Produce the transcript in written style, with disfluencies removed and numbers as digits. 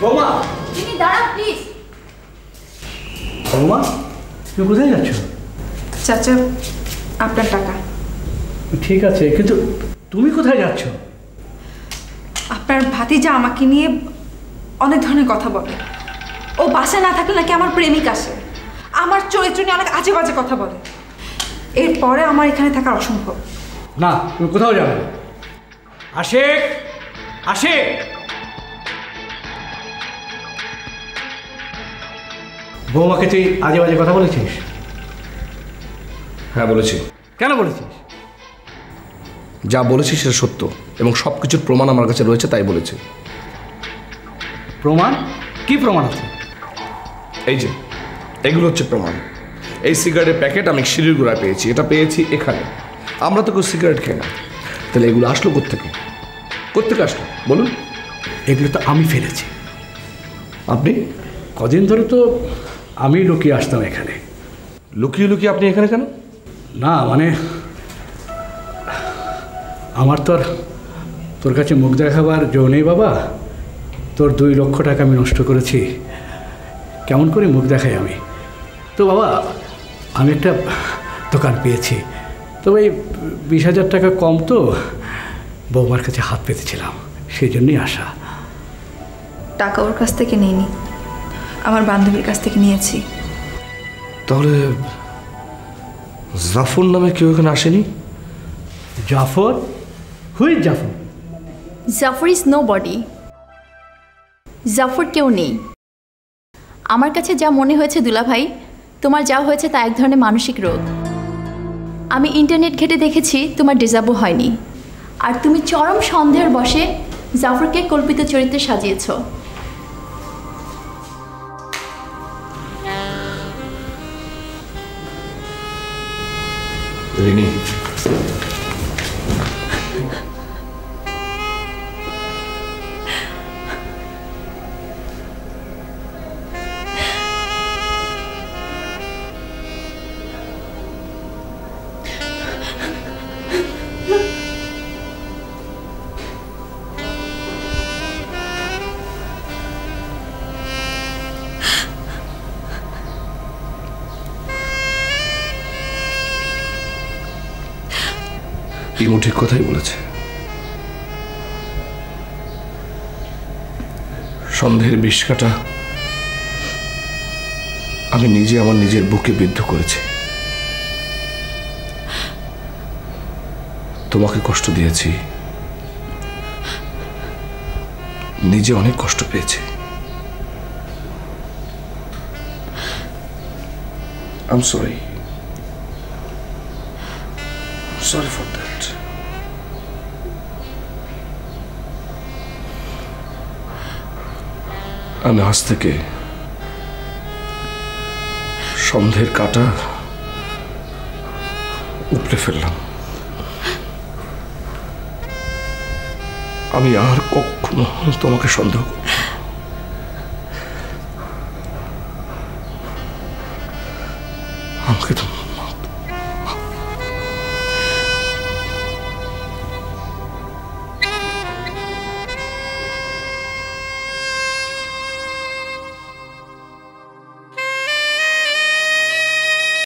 বৌমা তিনি দাঁড়ান প্লিজ। বৌমা তুমি কোথায় যাচ্ছ? চাচা আপনার টাকা। ঠিক আছে, কিন্তু তুমি কোথায় যাচ্ছ? আপনার ভাতিজা আমাকে নিয়ে অনেক ধরনের কথা বলে। ও বাসায় না থাকলে নাকি আমার প্রেমিক আসে, আমার চরিত্র নিয়ে অনেক আজে বাজে কথা বলে। এরপরে আমার এখানে থাকা অসম্ভব। না, তুমি কোথাও যাবে না। আশিক, আশিক, বৌমাকে তুই আজে বাজে কথা বলেছিস? হ্যাঁ বলেছি। কেন বলেছিস? যা বলেছি সেটা সত্য এবং সব কিছুর প্রমাণ আমার কাছে রয়েছে, তাই বলেছি। প্রমাণ? কি প্রমাণ আছে? এই যে এগুলো হচ্ছে প্রমাণ। এই সিগারেটের প্যাকেট আমি সিঁড়ির গোড়ায় পেয়েছি, এটা পেয়েছি এখানে। আমরা তো কেউ সিগারেট খাই না, তাহলে এগুলো আসলো কোত্থেকে? কোত্থেকে আসলো বলুন? এগুলো তো আমি ফেলেছি। আপনি? কদিন ধরে তো আমি লুকিয়ে আসতাম এখানে। লুকিয়ে লুকিয়ে আপনি এখানে কেন? না মানে আমার তো আর তোর কাছে মুখ দেখাবার জো নেই বাবা। তোর 2 লক্ষ টাকা আমি নষ্ট করেছি, কেমন করে মুখ দেখাই আমি? তো বাবা আমি একটা দোকান পেয়েছি, তবে এই 20,000 টাকা কম, তো বৌমার কাছে হাত পেতেছিলাম, সেই জন্যই আসা। টাকা ওর কাছ থেকে নিইনি, আমার বান্ধবীর কাছ থেকে নিয়েছি। তাহলে জাফর নামে কেউ এখানে আসেনি? Jafar? Who Jafar? Jafar is nobody. Jafar কেউ নেই। আমার কাছে যা মনে হয়েছে দুলাভাই, তোমার যা হয়েছে তা এক ধরনের মানসিক রোগ। আমি ইন্টারনেট ঘেটে দেখেছি তোমার ডিজাবু হয়নি, আর তুমি চরম সন্দেহের বশে জাফরকে কল্পিত চরিত্রে সাজিয়েছ। রিনি, ইমু ঠিক কথাই বলেছে। সন্দেহের বিষকাটা আমি নিজে আমার নিজের বুকে বিদ্ধ করেছি। তোমাকে কষ্ট দিয়েছি, নিজে অনেক কষ্ট পেয়েছি। I'm sorry. Sorry for that. আমি আজ থেকে সন্দেহের কাঁটা উপড়ে ফেললাম। আমি আর কখনো তোমাকে সন্দেহ করব না।